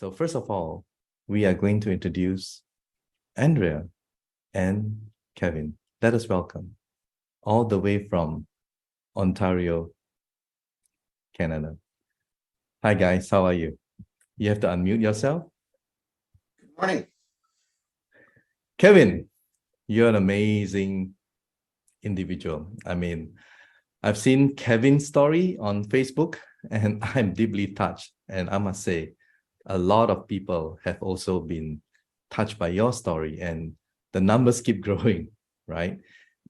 So first of all, we are going to introduce Andrea and Kevin. Let us welcome all the way from Ontario, Canada. Hi guys, how are you? You have to unmute yourself. Good morning. Kevin, you're an amazing individual. I mean, I've seen Kevin's story on Facebook and I'm deeply touched. And I must say, a lot of people have also been touched by your story and the numbers keep growing, right?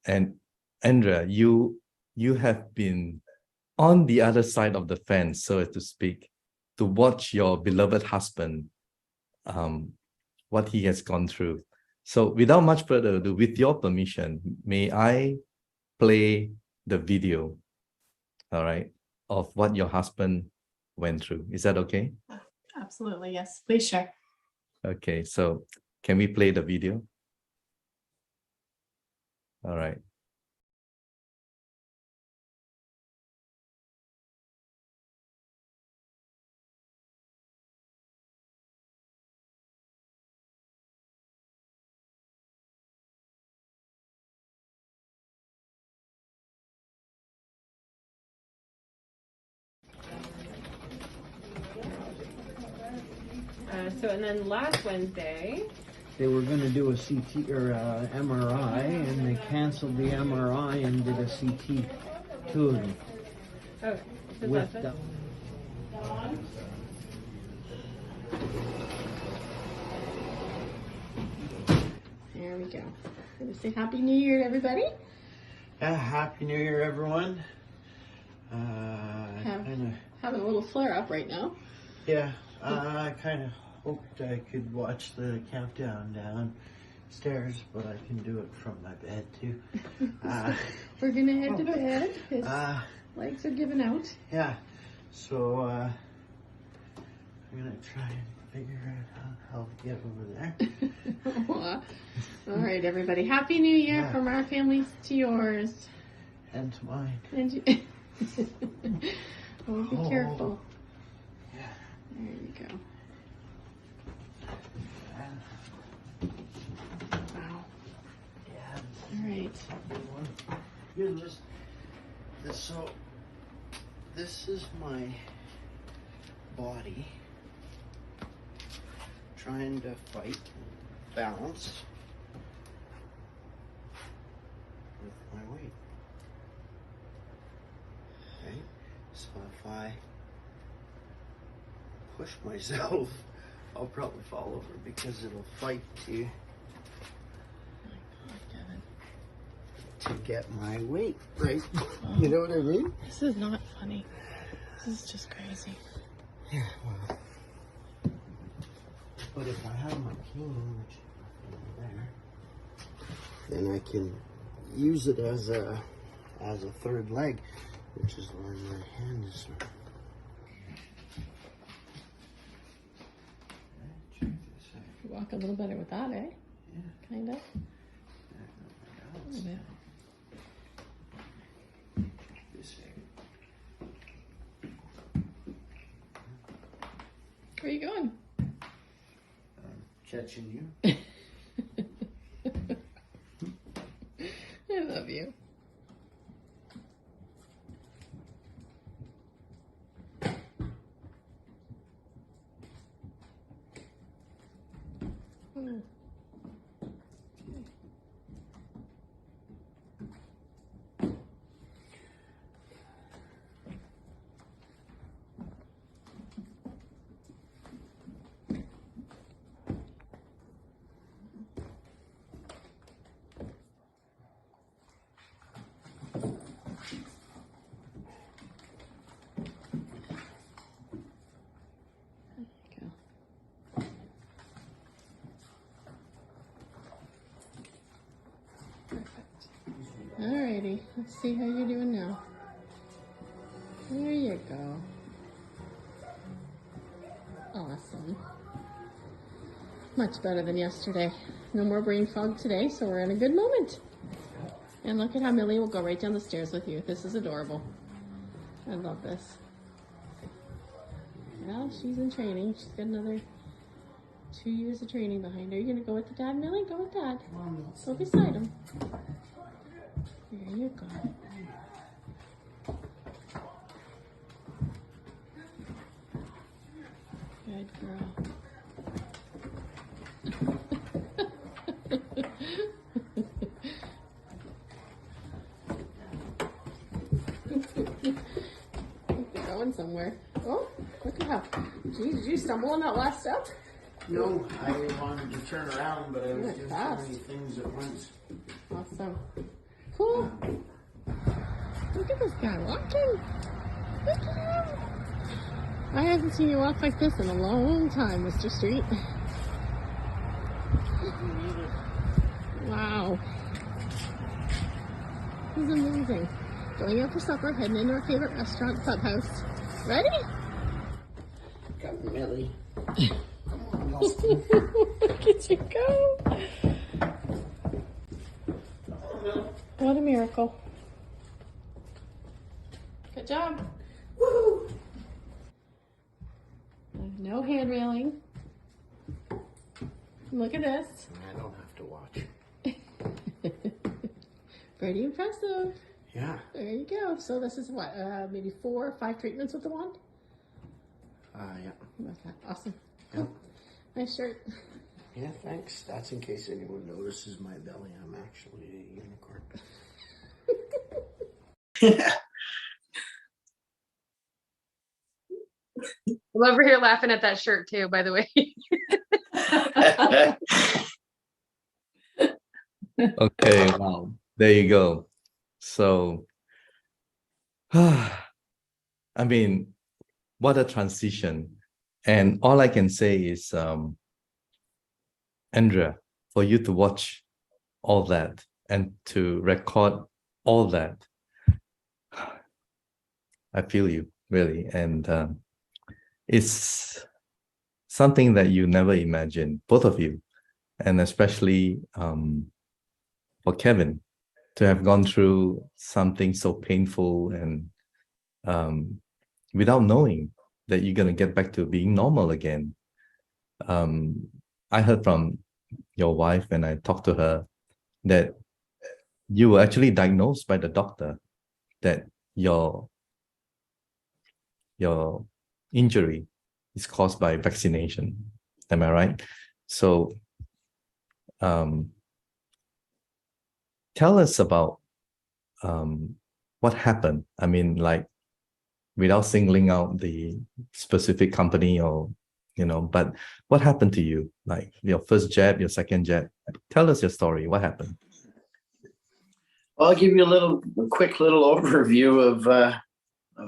And Andrea, you have been on the other side of the fence, so to speak, to watch your beloved husband, what he has gone through. So without much further ado, with your permission, may I play the video, all right, of what your husband went through? Is that okay? Absolutely, yes. Please share. Okay, so can we play the video? All right. And then last Wednesday, they were going to do a CT or MRI, and they canceled the MRI and did a CT, two of them. oh, so With that's it. There we go. Gonna say Happy New Year to everybody. Happy New Year, everyone. Having a little flare up right now. Yeah, I kind of hoped I could watch the countdown downstairs, but I can do it from my bed too. We're gonna head to bed. His legs are giving out. Yeah, so I'm gonna try and figure out how to get over there. All right, everybody. Happy New Year Yeah. from our families to yours. And to mine. And you... oh, be careful. Yeah. There you go. Wow. Yeah. All right. Here's so this is my body trying to fight balance with my weight. Right? So if I push myself, I'll probably fall over because it'll fight to get my weight right. You know what I mean? This is not funny. This is just crazy. Yeah, well. But if I have my cane, which is over there, then I can use it as a third leg, which is where my hand is. You walk a little better with that, eh? Yeah. Kind of. Yeah. Where are you going? Catching you. I love you. Oh. Alrighty, let's see how you're doing now. There you go. Awesome. Much better than yesterday. No more brain fog today, so we're in a good moment. And look at how Millie will go right down the stairs with you. This is adorable. I love this. Well, she's in training. She's got another 2 years of training behind her. You're gonna go with the dad, Millie? Go with dad. Go beside him. There you go. Good girl. They're going somewhere. Oh, look at how. Geez, did you stumble on that last step? No, I wanted to turn around, but I was Went doing fast. so many things at once. Awesome. Cool. Look at this guy walking. Look at him. I haven't seen you walk like this in a long time, Mr. Street. Wow. This is amazing. Going out for supper, heading into our favorite restaurant, Clubhouse. Ready? Got Millie. Look at you go. What a miracle. Good job. Woo! No hand railing. Look at this. I don't have to watch. Pretty impressive. Yeah. There you go. So this is what, maybe 4 or 5 treatments with the wand? Yeah. Okay, awesome. Yeah. Nice shirt. Yeah, thanks. That's in case anyone notices my belly. I'm actually a unicorn. I'm over here laughing at that shirt too, by the way. Okay, wow. There you go. So, I mean, what a transition. And all I can say is, Andrea, for you to watch all that and to record all that, I feel you, really. And it's something that you never imagined, both of you, and especially for Kevin to have gone through something so painful and without knowing that you're going to get back to being normal again. I heard from your wife when I talked to her that you were actually diagnosed by the doctor that your injury is caused by vaccination. Am I right? So tell us about what happened. I mean, like, without singling out the specific company or, but what happened to you? Like your first jab, your second jab. Tell us your story. What happened? Well, I'll give you a quick little overview of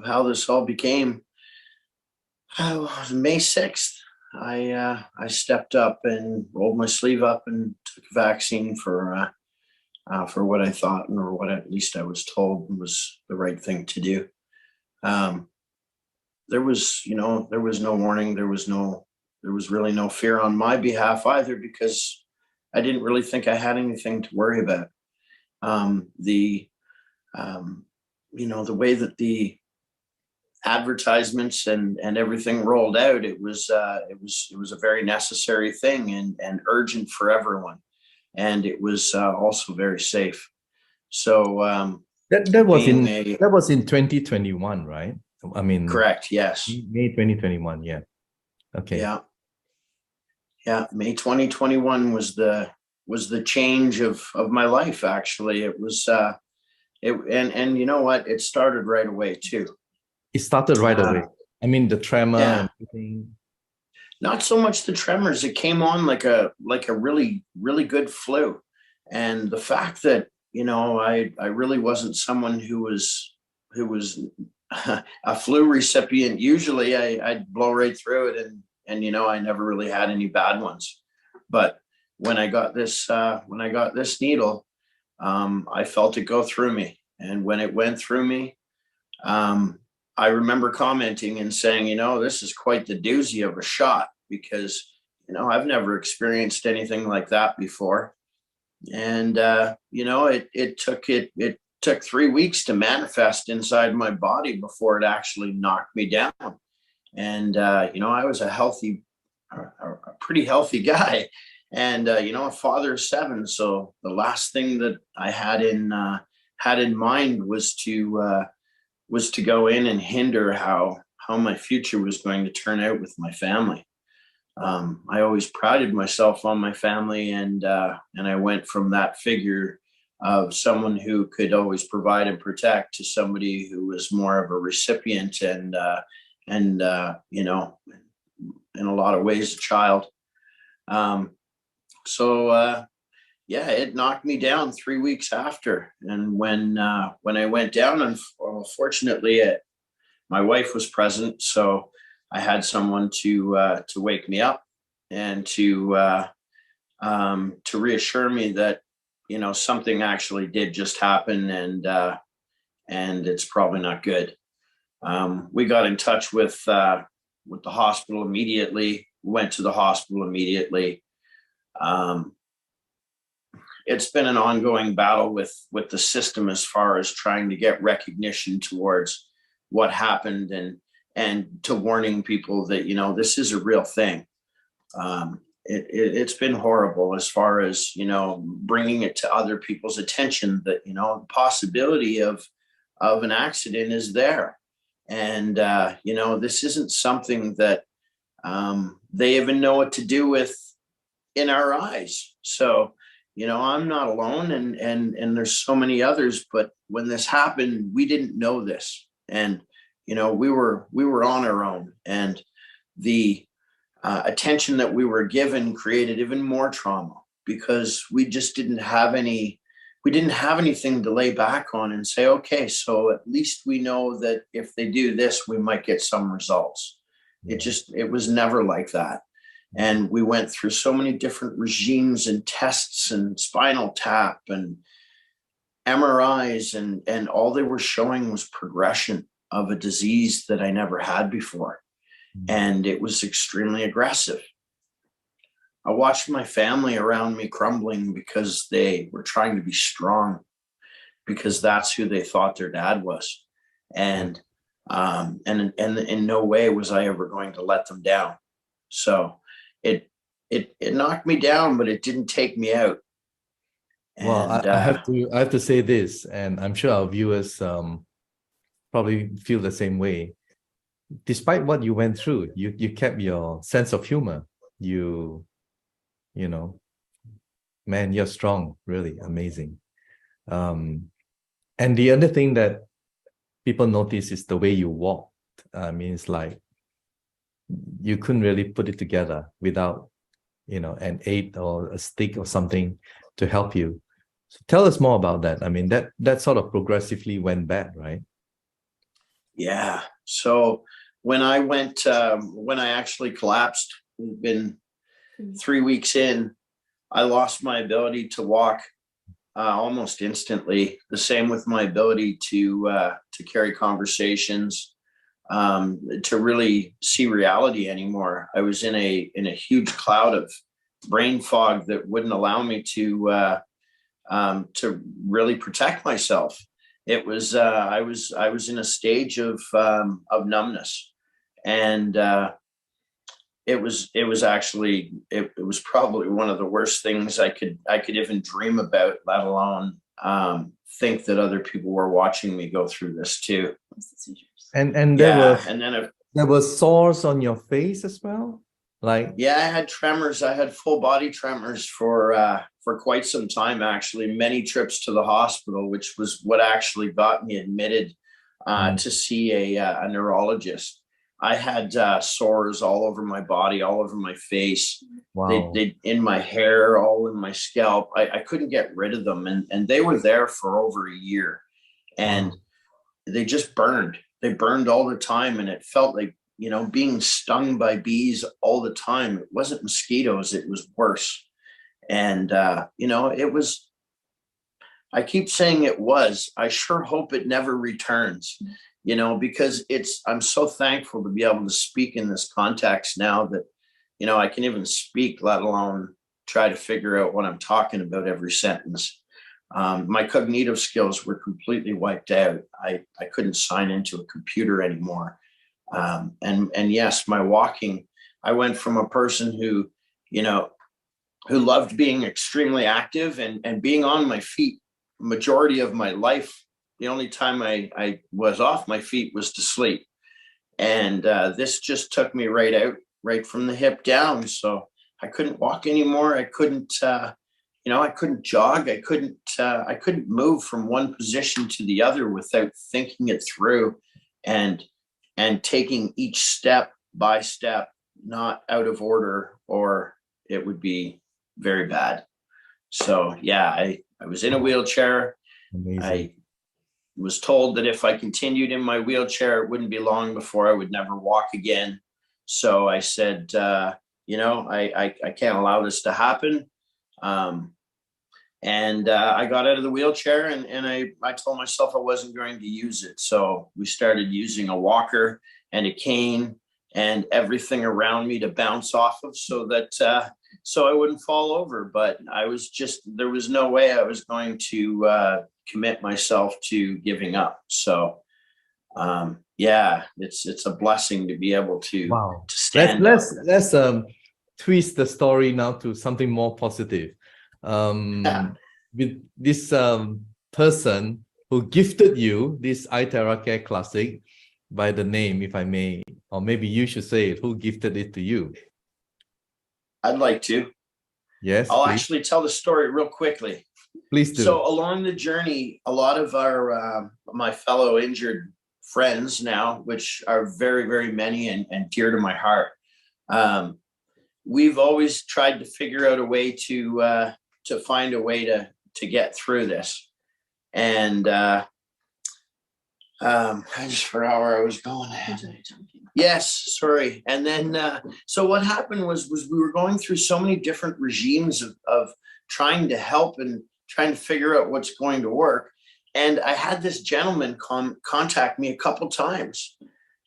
how this all became. It was May 6th. I stepped up and rolled my sleeve up and took a vaccine for what I thought, or what at least I was told was the right thing to do. There was no warning. There was really no fear on my behalf either, because I didn't really think I had anything to worry about. The way that the advertisements and everything rolled out, it was a very necessary thing and urgent for everyone, and it was also very safe. So that was in 2021, right? I mean, correct. Yes. May 2021. Yeah. Okay. Yeah. May 2021 was the change of my life. Actually, it was and you know what? It started right away too. It started right away. I mean, the tremor and everything. Not so much the tremors. It came on like a really, really good flu. And the fact that, I really wasn't someone who was a flu recipient. Usually I'd blow right through it and I never really had any bad ones. But when I got this needle, I felt it go through me. And when it went through me, I remember commenting and saying, this is quite the doozy of a shot, because, I've never experienced anything like that before. And, it took 3 weeks to manifest inside my body before it actually knocked me down. And, I was a pretty healthy guy, and a father of 7. So the last thing that I had in mind was to go in and hinder how my future was going to turn out with my family. I always prided myself on my family, and I went from that figure of someone who could always provide and protect to somebody who was more of a recipient and in a lot of ways a child. So yeah, it knocked me down 3 weeks after, and when I went down, unfortunately, my wife was present, so I had someone to wake me up and to reassure me that something actually did just happen, and it's probably not good. We got in touch with the hospital immediately. Went to the hospital immediately. It's been an ongoing battle with the system as far as trying to get recognition towards what happened, and to warning people that this is a real thing. It's been horrible as far as bringing it to other people's attention that the possibility of an accident is there, and this isn't something that they even know what to do with in our eyes. So I'm not alone, and there's so many others, but when this happened, we didn't know this, and we were on our own, and the attention that we were given created even more trauma, because we just didn't have anything to lay back on and say, okay, so at least we know that if they do this, we might get some results. It was never like that. And we went through so many different regimes and tests and spinal tap and MRIs, and all they were showing was progression of a disease that I never had before. And it was extremely aggressive. I watched my family around me crumbling because they were trying to be strong, because that's who they thought their dad was. And in no way was I ever going to let them down. So it knocked me down, but it didn't take me out. Well, I have to say this, and I'm sure our viewers probably feel the same way. Despite what you went through, you kept your sense of humor. You know, man, you're strong, really amazing. And the other thing that people notice is the way you walked. I mean, it's like you couldn't really put it together without, an aid or a stick or something to help you. So tell us more about that. I mean, that sort of progressively went bad, right? Yeah. So when I actually collapsed, it's been 3 weeks in, I lost my ability to walk almost instantly. The same with my ability to carry conversations, to really see reality anymore. I was in a huge cloud of brain fog that wouldn't allow me to really protect myself. It was I was in a stage of numbness, and it was actually it was probably one of the worst things I could even dream about, let alone think that other people were watching me go through this too. And there were sores on your face as well. Like, yeah, I had tremors. I had full body tremors for quite some time, actually. Many trips to the hospital, which was what actually got me admitted to see a neurologist. I had sores all over my body, all over my face. wow. They in my hair, all in my scalp. I couldn't get rid of them, and they were there for over a year, and they just burned. They burned all the time, and it felt like being stung by bees all the time. It wasn't mosquitoes, it was worse. And, it was, I keep saying it was, I sure hope it never returns, because I'm so thankful to be able to speak in this context now that, I can even speak, let alone try to figure out what I'm talking about every sentence. My cognitive skills were completely wiped out. I couldn't sign into a computer anymore. And yes, my walking, I went from a person who you know, who loved being extremely active and being on my feet majority of my life. The only time I was off my feet was to sleep. And this just took me right out, right from the hip down. So I couldn't walk anymore. I couldn't, I couldn't jog. I couldn't move from one position to the other without thinking it through and taking each step by step, not out of order, or it would be very bad. So yeah, I was in a wheelchair. Amazing. I was told that if I continued in my wheelchair, it wouldn't be long before I would never walk again. So I said, I can't allow this to happen. I got out of the wheelchair and I told myself I wasn't going to use it. So we started using a walker and a cane and everything around me to bounce off of so that so I wouldn't fall over. But there was no way I was going to commit myself to giving up. So it's a blessing to be able to, Wow. to stand Let's twist the story now to something more positive. With this person who gifted you this iTeraCare Classic by the name, if I may, or maybe you should say it, who gifted it to you? I'd like to. Yes, I'll please. actually tell the story real quickly. Please do. So along the journey, a lot of our my fellow injured friends now, which are very, very many and dear to my heart, we've always tried to figure out a way to find a way to get through this. And I just forgot where I was going. Yes, sorry. And then, so what happened was we were going through so many different regimes of trying to help and trying to figure out what's going to work. And I had this gentleman contact me a couple times.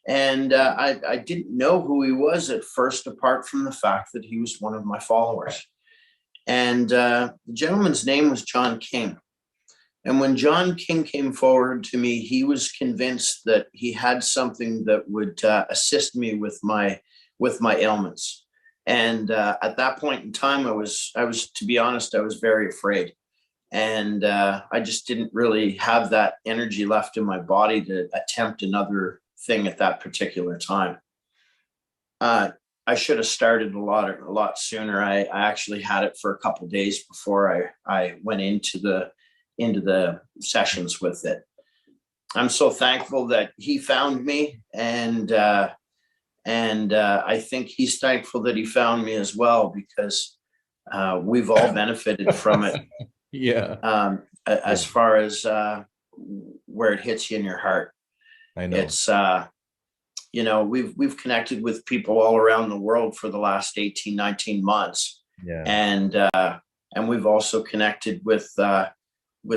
And I didn't know who he was at first, apart from the fact that he was one of my followers. And the gentleman's name was John King. And when John King came forward to me, he was convinced that he had something that would assist me with my ailments. And at that point in time, I was, to be honest, I was very afraid. And I just didn't really have that energy left in my body to attempt another thing at that particular time. I should have started a lot sooner. I actually had it for a couple of days before I went into the sessions with it. I'm so thankful that he found me, and I think he's thankful that he found me as well, because we've all benefited from it. Yeah. As far as where it hits you in your heart. I know. It's we've connected with people all around the world for the last 18, 19 months. Yeah. And we've also connected with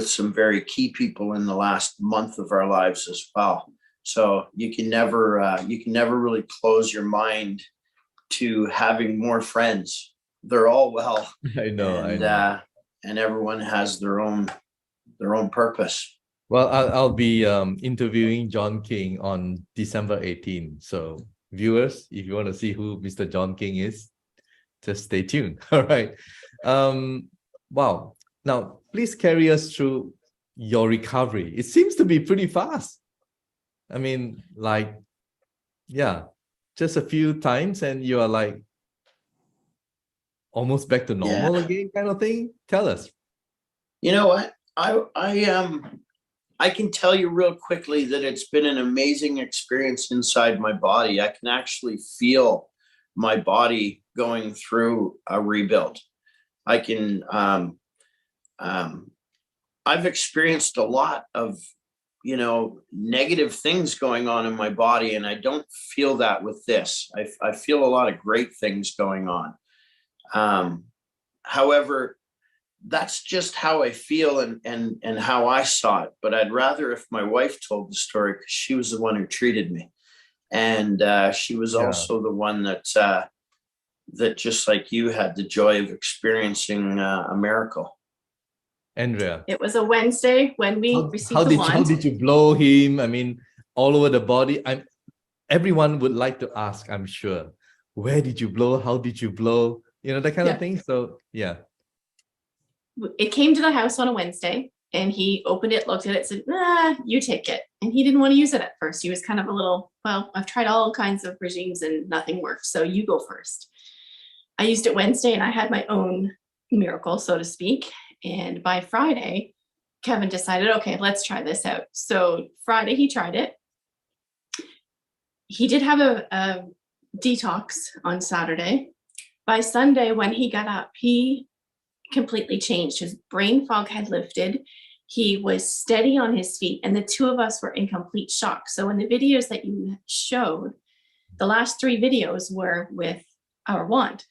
some very key people in the last month of our lives as well. So you can never really close your mind to having more friends. They're all well. I know. And everyone has their own purpose. Well, I'll be interviewing John King on December 18th. So viewers, if you want to see who Mr. John King is, just stay tuned. All right. Wow. Now, please carry us through your recovery. It seems to be pretty fast. I mean, just a few times and you are like almost back to normal again, kind of thing. Tell us. You know what? I can tell you real quickly that it's been an amazing experience inside my body. I can actually feel my body going through a rebuild. I can, I've experienced a lot of, negative things going on in my body, and I don't feel that with this. I feel a lot of great things going on. However, that's just how I feel and how I saw it. But I'd rather if my wife told the story, because she was the one who treated me. And she was also the one that just like you had the joy of experiencing a miracle. Andrea. It was a Wednesday when we received the wand. How did you blow him? I mean, all over the body. Everyone would like to ask, I'm sure, where did you blow? How did you blow? that kind Yeah. of thing. So yeah. It came to the house on a Wednesday and he opened it, looked at it, said, nah, you take it. And he didn't want to use it at first. He was kind of a little, well, I've tried all kinds of regimes and nothing worked. So you go first. I used it Wednesday and I had my own miracle, so to speak. And by Friday, Kevin decided, okay, let's try this out. So Friday, he tried it. He did have a detox on Saturday. By Sunday, when he got up, he completely changed. His brain fog had lifted. He was steady on his feet, and the two of us were in complete shock. So in the videos that you showed, the last 3 videos were with our wand.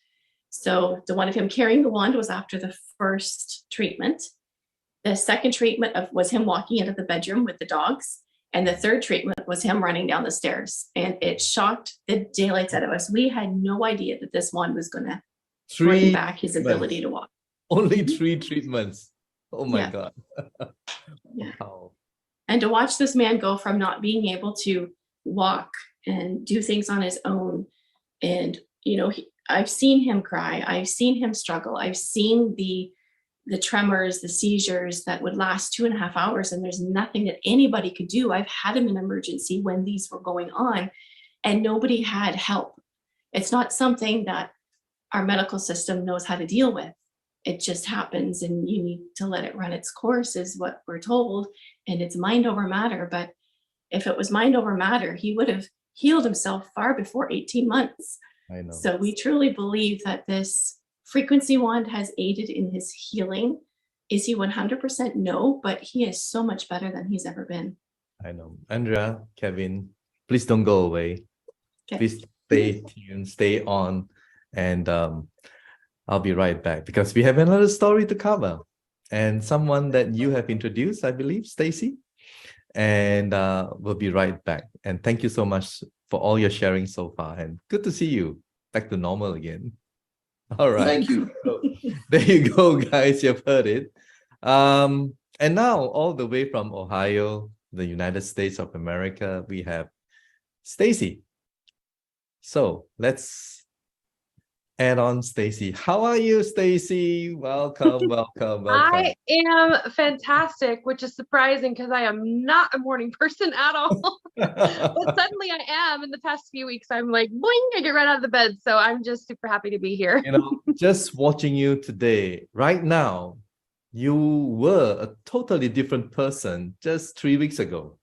So the one of him carrying the wand was after the first treatment. The second treatment was him walking into the bedroom with the dogs. And the third treatment was him running down the stairs. And it shocked the daylights out of us. We had no idea that this wand was going to bring back his ability to walk. Only 3 treatments. Oh my Yeah. God. Yeah. Wow. And to watch this man go from not being able to walk and do things on his own. And, I've seen him cry. I've seen him struggle. I've seen the tremors, the seizures that would last 2.5 hours. And there's nothing that anybody could do. I've had him in emergency when these were going on and nobody had help. It's not something that our medical system knows how to deal with. It just happens and you need to let it run its course is what we're told. And it's mind over matter. But if it was mind over matter, he would have healed himself far before 18 months. I know. So we truly believe that this frequency wand has aided in his healing. Is he 100%? No, but he is so much better than he's ever been. I know. Andrea, Kevin, please don't go away. Okay. Please stay tuned, stay on, and I'll be right back because we have another story to cover and someone that you have introduced, I believe, Stacy, and we'll be right back. And thank you so much for all your sharing so far, and good to see you back to normal again. All right. Thank you. So, there you go, guys. You've heard it. And now, all the way from Ohio, the United States of America, we have Stacy. So let's add on Stacy. How are you, Stacy? Welcome, welcome, welcome. I am fantastic, which is surprising because I am not a morning person at all. But suddenly I am. In the past few weeks, I'm like, boing, I get right out of the bed. So I'm just super happy to be here. Just watching you today, right now, you were a totally different person just 3 weeks ago.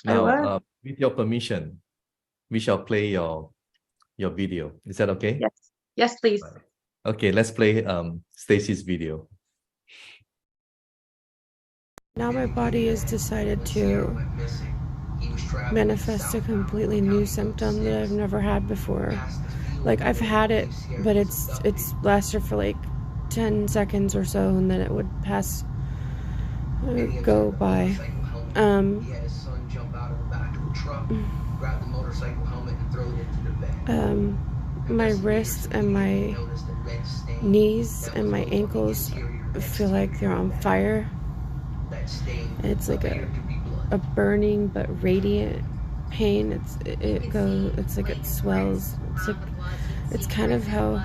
Now, with your permission, we shall play your video. Is that okay? Yes. Yes, please. Okay, let's play Stacy's video. Now my body has decided to manifest a completely new symptom that I've never had before. Like, I've had it, but it's lasted for like 10 seconds or so, and then it would go by. My wrists and my knees and my ankles feel like they're on fire. It's like a burning but radiant pain. It's like it swells. It's kind of how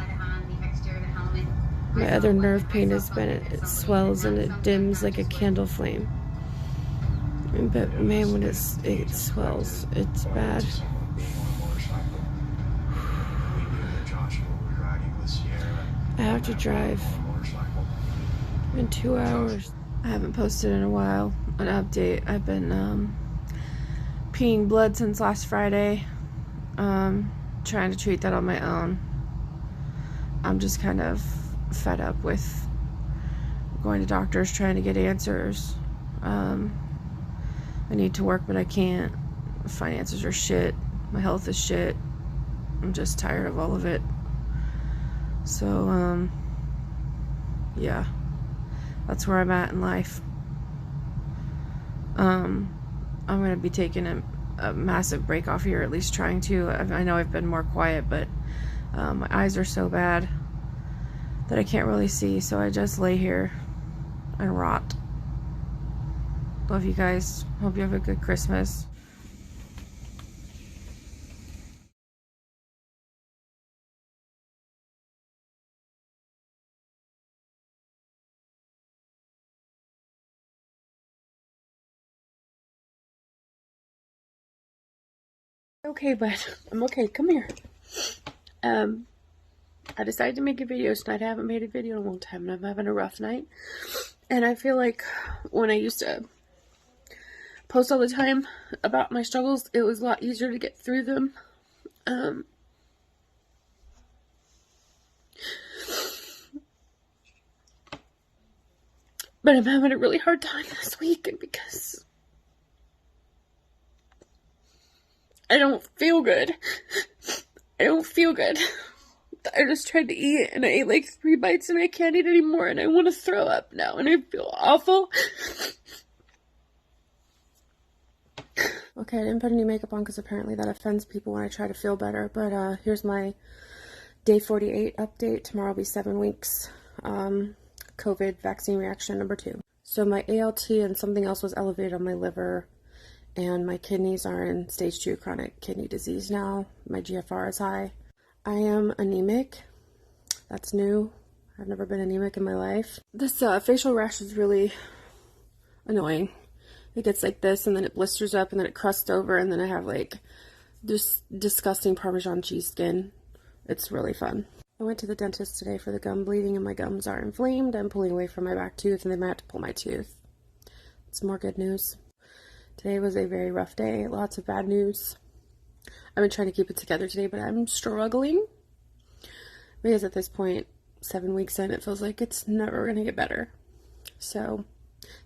my other nerve pain has been. It swells and it dims like a candle flame. But man, when it swells, it's bad. I have to drive in 2 hours. I haven't posted in a while an update. I've been peeing blood since last Friday, trying to treat that on my own. I'm just kind of fed up with going to doctors trying to get answers. I need to work, but I can't. Finances are shit. My health is shit. I'm just tired of all of it. So, yeah, that's where I'm at in life. I'm going to be taking a massive break off here, at least trying to. I know I've been more quiet, but my eyes are so bad that I can't really see, so I just lay here and rot. Love you guys. Hope you have a good Christmas. Okay, bud. I'm okay. Come here. I decided to make a video tonight. I haven't made a video in a long time, and I'm having a rough night. And I feel like when I used to post all the time about my struggles, it was a lot easier to get through them. But I'm having a really hard time this week because I don't feel good. I don't feel good. I just tried to eat and I ate like 3 bites and I can't eat anymore and I want to throw up now and I feel awful. Okay, I didn't put any makeup on because apparently that offends people when I try to feel better. But here's my day 48 update. Tomorrow will be 7 weeks. COVID vaccine reaction number 2. So my ALT and something else was elevated on my liver, and my kidneys are in stage 2 chronic kidney disease now. My GFR is high. I am anemic. That's new. I've never been anemic in my life. This facial rash is really annoying. It gets like this, and then it blisters up, and then it crusts over, and then I have like this disgusting Parmesan cheese skin. It's really fun. I went to the dentist today for the gum bleeding, and my gums are inflamed. I'm pulling away from my back tooth, and they might have to pull my tooth. It's more good news. Today was a very rough day. Lots of bad news. I've been trying to keep it together today, but I'm struggling. Because at this point, 7 weeks in, it feels like it's never going to get better. So,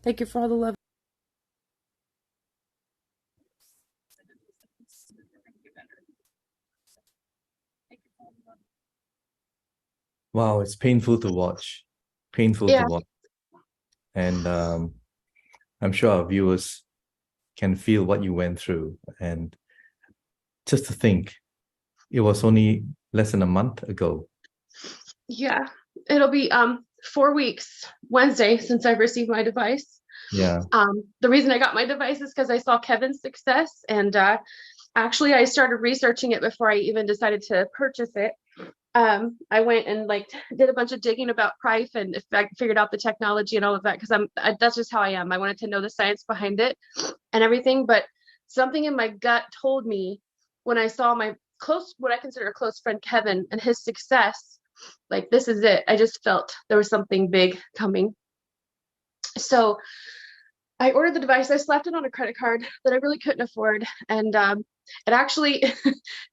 thank you for all the love. Wow, it's painful to watch. Painful Yeah. to watch. And I'm sure our viewers can feel what you went through. And just to think, it was only less than a month ago. Yeah. It'll be 4 weeks Wednesday since I've received my device. Yeah. The reason I got my device is because I saw Kevin's success, and actually I started researching it before I even decided to purchase it. I went and like did a bunch of digging about Prife, and if I figured out the technology and all of that, because that's just how I am. I wanted to know the science behind it and everything. But something in my gut told me when I saw my what I consider a close friend Kevin and his success, like this is it. I just felt there was something big coming. So I ordered the device. I slapped it on a credit card that I really couldn't afford. And it actually,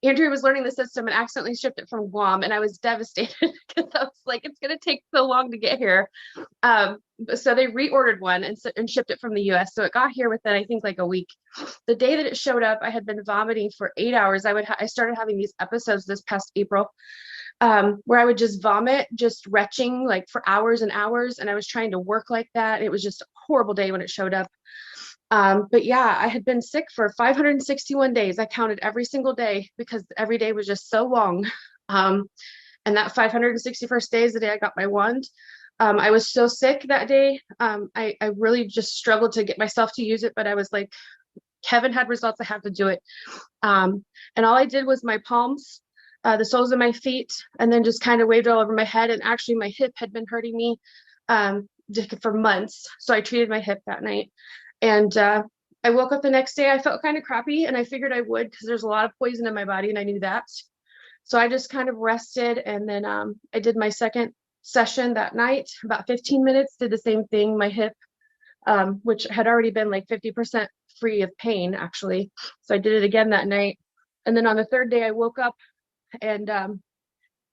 Andrea was learning the system and accidentally shipped it from Guam. And I was devastated because I was like, it's going to take so long to get here. So they reordered one and shipped it from the US. So it got here within, I think, like a week. The day that it showed up, I had been vomiting for 8 hours. I started having these episodes this past April. Where I would just vomit, just retching like for hours and hours. And I was trying to work like that. It was just a horrible day when it showed up. But yeah, I had been sick for 561 days. I counted every single day because every day was just so long. And that 561st day is the day I got my wand. I was so sick that day. I really just struggled to get myself to use it, but I was like, Kevin had results, I have to do it. And all I did was my palms, the soles of my feet, and then just kind of waved all over my head. And actually my hip had been hurting me for months. So I treated my hip that night. And I woke up the next day, I felt kind of crappy, and I figured I would because there's a lot of poison in my body and I knew that. So I just kind of rested, and then I did my second session that night, about 15 minutes, did the same thing, my hip, which had already been like 50% free of pain actually. So I did it again that night. And then on the third day I woke up and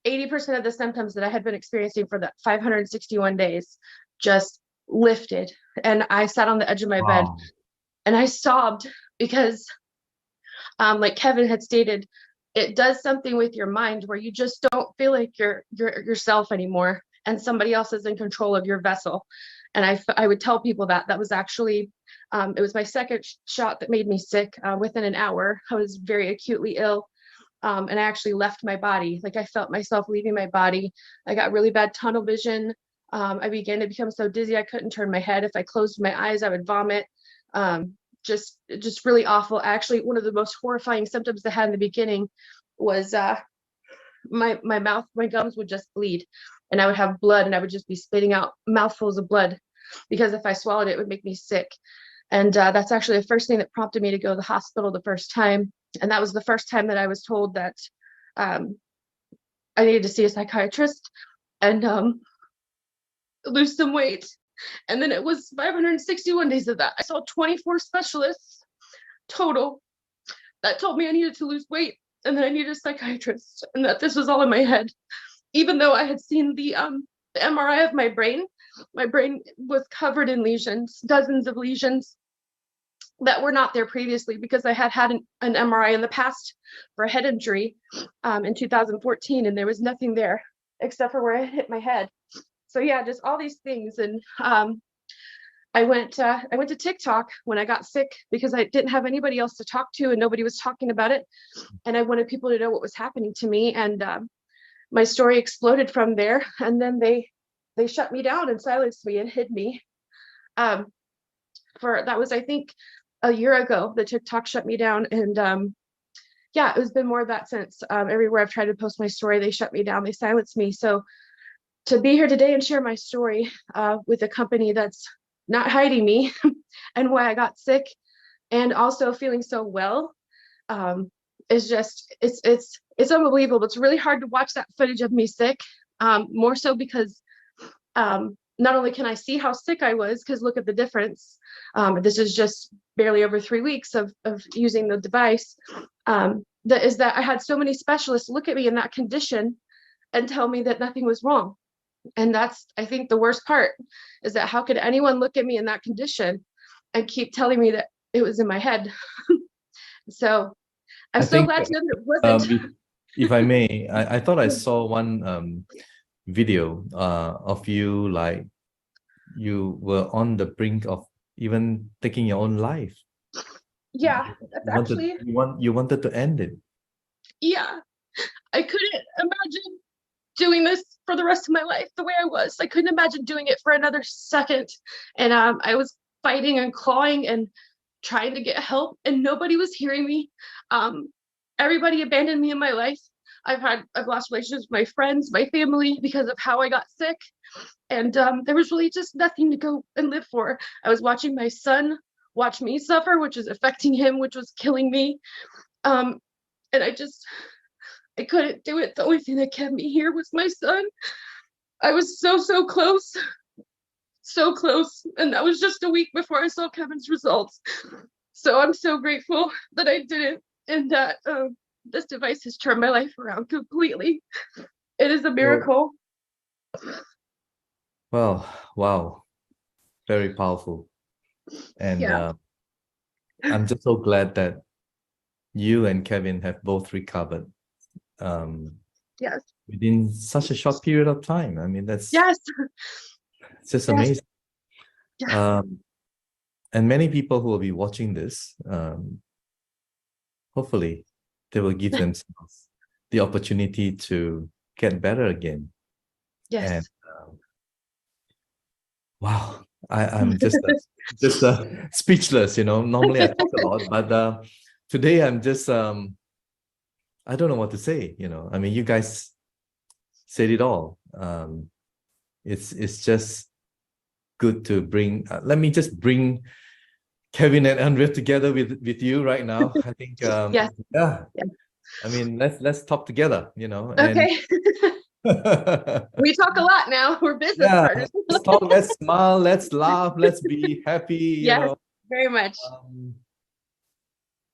80% of the symptoms that I had been experiencing for the 561 days just lifted. And I sat on the edge of my bed and I sobbed because like Kevin had stated, it does something with your mind where you just don't feel like you're yourself anymore and somebody else is in control of your vessel. And I would tell people that was actually, it was my second shot that made me sick. Within an hour, I was very acutely ill. And I actually left my body. Like I felt myself leaving my body. I got really bad tunnel vision. I began to become so dizzy I couldn't turn my head. If I closed my eyes, I would vomit. Just really awful. Actually, one of the most horrifying symptoms I had in the beginning was my mouth, my gums would just bleed, and I would have blood, and I would just be spitting out mouthfuls of blood because if I swallowed it, it would make me sick. And that's actually the first thing that prompted me to go to the hospital the first time. And that was the first time that I was told that I needed to see a psychiatrist and lose some weight. And then it was 561 days of that. I saw 24 specialists total that told me I needed to lose weight and that I needed a psychiatrist and that this was all in my head. Even though I had seen the MRI of my brain was covered in lesions, dozens of lesions that were not there previously because I had had an MRI in the past for a head injury in 2014, and there was nothing there except for where I hit my head. So yeah, just all these things. And I went to TikTok when I got sick because I didn't have anybody else to talk to and nobody was talking about it. And I wanted people to know what was happening to me. And my story exploded from there. And then they shut me down and silenced me and hid me. That was, I think, a year ago, the TikTok shut me down. And yeah, it's been more of that since. Everywhere I've tried to post my story, they shut me down, they silenced me. So to be here today and share my story with a company that's not hiding me and why I got sick and also feeling so well is just, it's unbelievable. It's really hard to watch that footage of me sick, more so because not only can I see how sick I was, because look at the difference. This is just barely over 3 weeks of using the device. That I had so many specialists look at me in that condition and tell me that nothing was wrong. And that's, I think, the worst part is that how could anyone look at me in that condition and keep telling me that it was in my head? So I'm so glad to know that it wasn't. If I may, I thought I saw one video of you, like you were on the brink of even taking your own life. Yeah, that's you wanted to end it. Yeah, I couldn't imagine doing this for the rest of my life the way I was. I couldn't imagine doing it for another second. And I was fighting and clawing and trying to get help, and nobody was hearing me. Everybody abandoned me in my life. I've lost relationships with my friends, my family, because of how I got sick. And there was really just nothing to go and live for. I was watching my son watch me suffer, which was affecting him, which was killing me. And I couldn't do it. The only thing that kept me here was my son. I was so close. So close. And that was just a week before I saw Kevin's results. So I'm so grateful that I did it and that this device has turned my life around completely. It is a miracle. Well, wow. Very powerful. And Yeah. I'm just so glad that you and Kevin have both recovered. Yes. Within such a short period of time. I mean, that's Yes. it's just Yes. amazing. Yes. And many people who will be watching this, hopefully they will give themselves the opportunity to get better again. Yes. And wow, I'm just speechless, Normally I talk a lot, but today I'm just I don't know what to say, I mean, you guys said it all. It's just good to bring, let me just bring Kevin and Andrea together with you right now. I think, Yes. yeah. Yeah. I mean, let's talk together, Okay. We talk a lot now. We're business partners. Let's talk, let's smile, let's laugh, let's be happy, Yes, very much.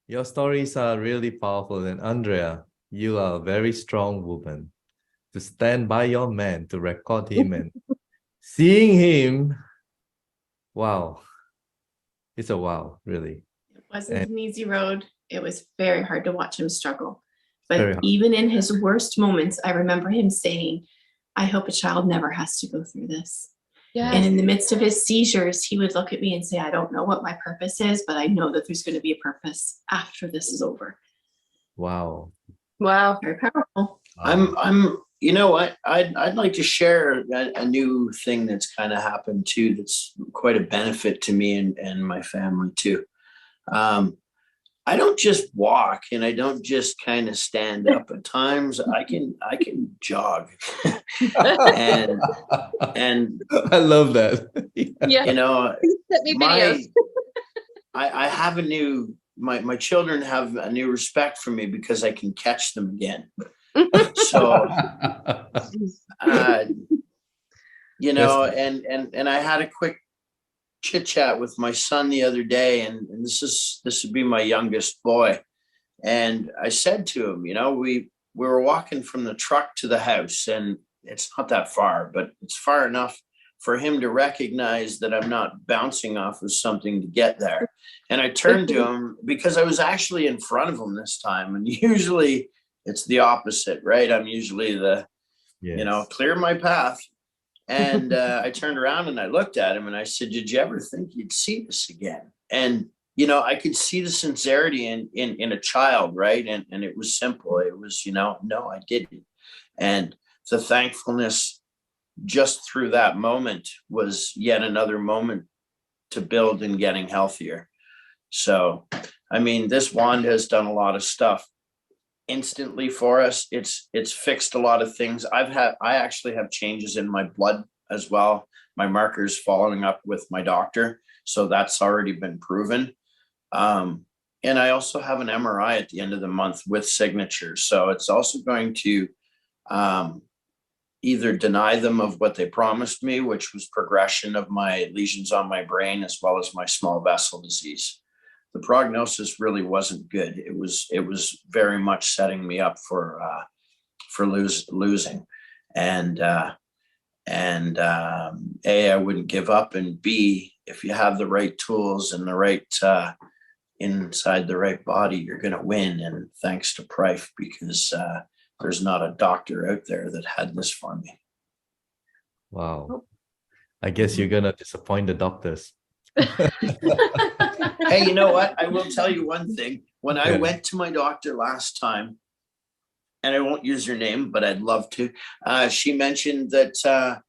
Your stories are really powerful, and Andrea, you are a very strong woman to stand by your man, to record him and seeing him. Wow. It's a wow, really. It wasn't an easy road. It was very hard to watch him struggle. But even in his worst moments, I remember him saying, I hope a child never has to go through this. Yes. And in the midst of his seizures, he would look at me and say, I don't know what my purpose is, but I know that there's going to be a purpose after this is over. Wow. Wow. Very powerful. I'd like to share a new thing that's kind of happened too. That's quite a benefit to me and my family too. I don't just walk and I don't just kind of stand up. At times I can jog. and I love that. Yeah. You know, Send me videos. I have a new my children have a new respect for me because I can catch them again. So, you know, and I had a quick chit chat with my son the other day, and this would be my youngest boy. And I said to him, you know, we were walking from the truck to the house, and it's not that far, but it's far enough for him to recognize that I'm not bouncing off of something to get there. And I turned to him because I was actually in front of him this time. And usually it's the opposite, right? I'm usually the, you know, clear my path. And I turned around and I looked at him and I said, did you ever think you'd see this again? And, you know, I could see the sincerity in a child, right? And it was simple. It was, you know, no, I didn't. And the thankfulness just through that moment was yet another moment to build in getting healthier. So, I mean, this wand has done a lot of stuff instantly for us. It's fixed a lot of things. I actually have changes in my blood as well. My markers following up with my doctor. So that's already been proven. And I also have an MRI at the end of the month with signatures. So it's also going to, either deny them of what they promised me, which was progression of my lesions on my brain, as well as my small vessel disease. The prognosis really wasn't good. It was very much setting me up for losing. And A, I wouldn't give up, and B, if you have the right tools and the right inside the right body, you're going to win. And thanks to Prife, because there's not a doctor out there that had this for me. Wow. I guess you're going to disappoint the doctors. Hey, you know what? I will tell you one thing. When I went to my doctor last time, and I won't use her name, but I'd love to, she mentioned that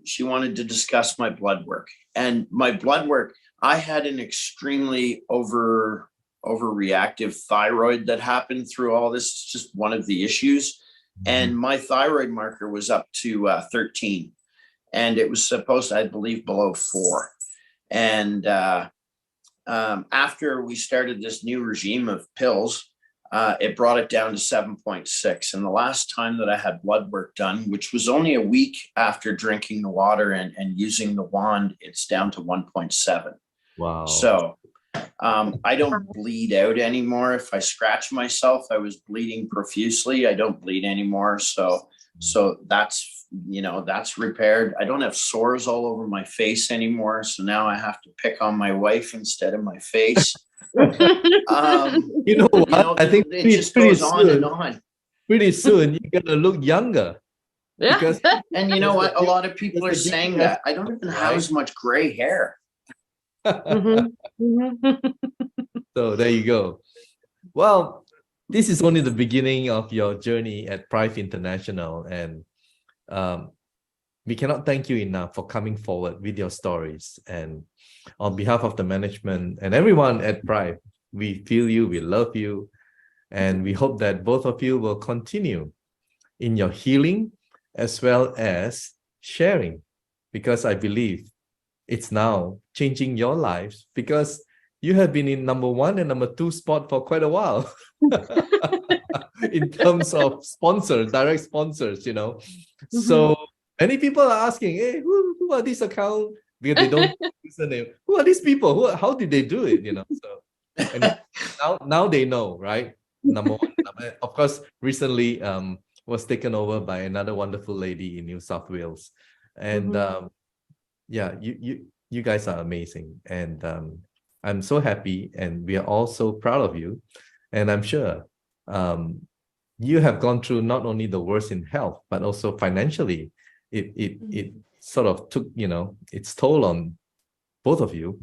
she wanted to discuss my blood work. And my blood work, I had an extremely overreactive thyroid that happened through all this. It's just one of the issues. And my thyroid marker was up to 13. And it was supposed to, I believe, below 4. And after we started this new regime of pills, it brought it down to 7.6. And the last time that I had blood work done, which was only a week after drinking the water and using the wand, it's down to 1.7. Wow. So I don't bleed out anymore. If I scratch myself, I was bleeding profusely. I don't bleed anymore. So that's, you know, that's repaired. I don't have sores all over my face anymore. So now I have to pick on my wife instead of my face. You know what? I think it just goes on and on. Pretty soon you're gonna look younger. Yeah. Because, and you know what? A lot of people are saying that. I don't even have as much gray hair. So there you go. Well, this is only the beginning of your journey at Prife International, and we cannot thank you enough for coming forward with your stories. And on behalf of the management and everyone at Prife, we feel you, we love you, and we hope that both of you will continue in your healing as well as sharing, because I believe it's now changing your lives, because you have been in number 1 and number 2 spot for quite a while in terms of sponsors, direct sponsors, you know. So many people are asking, hey, who are these accounts? Because they don't use the name. Who are these people? How did they do it? You know. So and now they know, right? Number 1. Of course, recently was taken over by another wonderful lady in New South Wales. And yeah, you guys are amazing. And I'm so happy, and we are all so proud of you. And I'm sure you have gone through not only the worst in health, but also financially. It sort of took, you know, its toll on both of you.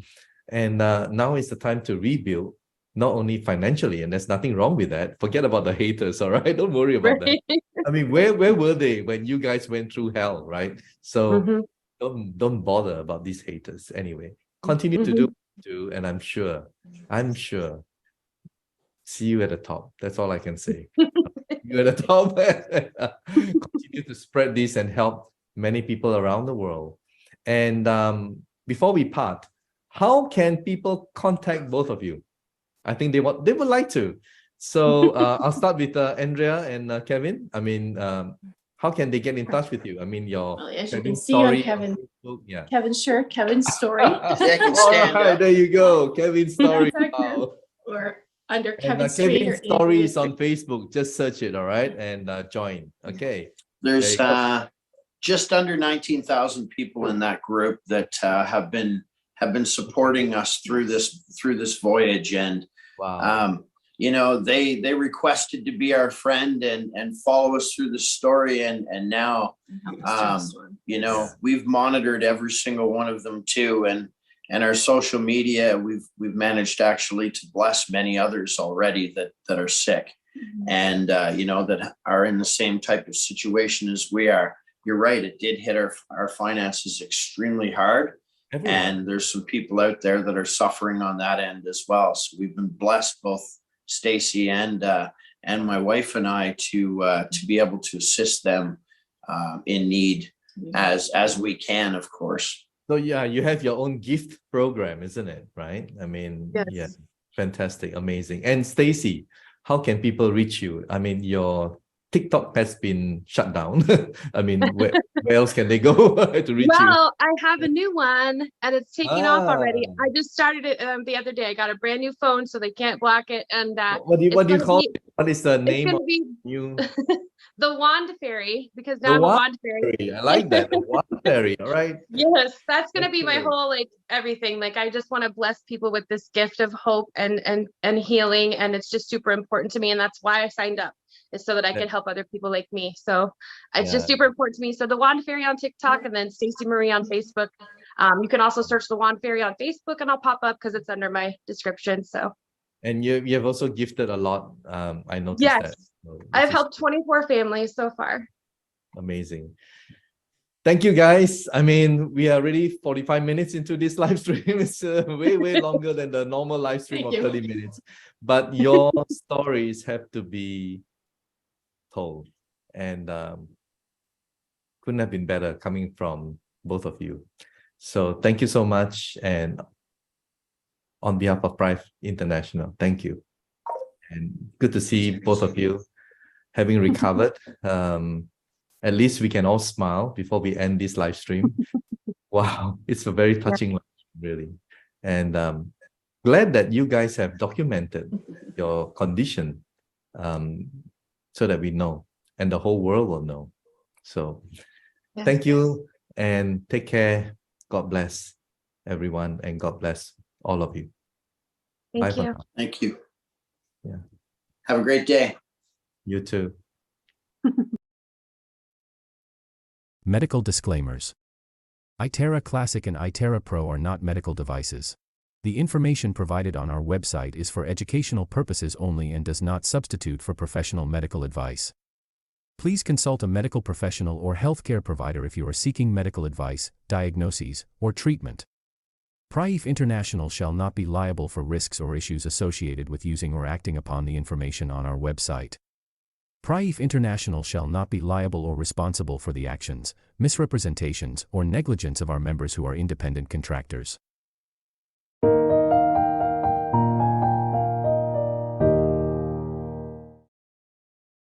And now is the time to rebuild, not only financially, and there's nothing wrong with that. Forget about the haters, all right? Don't worry about that. I mean, where were they when you guys went through hell, right? So don't bother about these haters anyway. Continue to do, and I'm sure, see you at the top. That's all I can say. You're at the top. Continue to spread this and help many people around the world. And before we part, how can people contact both of you? I think they would like to. So I'll start with Andrea and Kevin. I mean, how can they get in touch with you? I mean, your Well, as you Kevin can see on story Kevin, Facebook, yeah. Kevin's story. I can All stand right, up. there you go, Kevin's story. Contact him. Wow. Or under And Kevin's story or Kevin's story Andrea's is on Facebook. Just search it, all right, and join. Okay. There's There you just under 19,000 people in that group that have been supporting us through this voyage, and Wow. you know, they requested to be our friend and follow us through the story, and now you know, Yeah. we've monitored every single one of them too, and our social media, we've managed actually to bless many others already that are sick, and you know, that are in the same type of situation as we are. You're right, it did hit our finances extremely hard. Everyone. And there's some people out there that are suffering on that end as well. So we've been blessed, both Stacy and my wife and I, to be able to assist them in need as we can, of course. So yeah, you have your own gift program, isn't it? Right? I mean, Yes. yeah, fantastic, amazing. And Stacy, how can people reach you? I mean, your TikTok has been shut down. I mean, where else can they go to reach you? Well, I have a new one and it's taking off already. Ah. I just started it the other day. I got a brand new phone so they can't block it. And What do you it's gonna call be- it? What is the it's name gonna of be you? the Wand Fairy, because now The I'm a Wand Wand Fairy. Fairy. I like that. The Wand Fairy. All right. Yes, that's gonna be my Okay. whole like everything. Like I just want to bless people with this gift of hope and healing, and it's just super important to me, and that's why I signed up, is so that I Yeah. could help other people like me. So it's just Yeah. super important to me. So the Wand Fairy on TikTok, and then Stacey Marie on Facebook. You can also search the Wand Fairy on Facebook, and I'll pop up because it's under my description. So And you have also gifted a lot. I noticed yes, that. So, which I've is helped 24 families so far. amazing. Thank you, guys. I mean, we are already 45 minutes into this live stream. It's way longer than the normal live stream Thank of you. 30 minutes. But your stories have to be told. And couldn't have been better coming from both of you. So thank you so much. And on behalf of Prive International, thank you. And good to see both of you having recovered. At least we can all smile before we end this live stream. Wow, it's a very touching live stream, really. And glad that you guys have documented your condition, so that we know and the whole world will know. So Yes. thank you and take care. God bless everyone, and God bless all of you. Bye Thank for you. now. Thank you. Yeah. Have a great day. You too. Medical disclaimers. iTera Classic and iTera Pro are not medical devices. The information provided on our website is for educational purposes only and does not substitute for professional medical advice. Please consult a medical professional or healthcare provider if you are seeking medical advice, diagnoses, or treatment. Prive International shall not be liable for risks or issues associated with using or acting upon the information on our website. Prive International shall not be liable or responsible for the actions, misrepresentations, or negligence of our members who are independent contractors.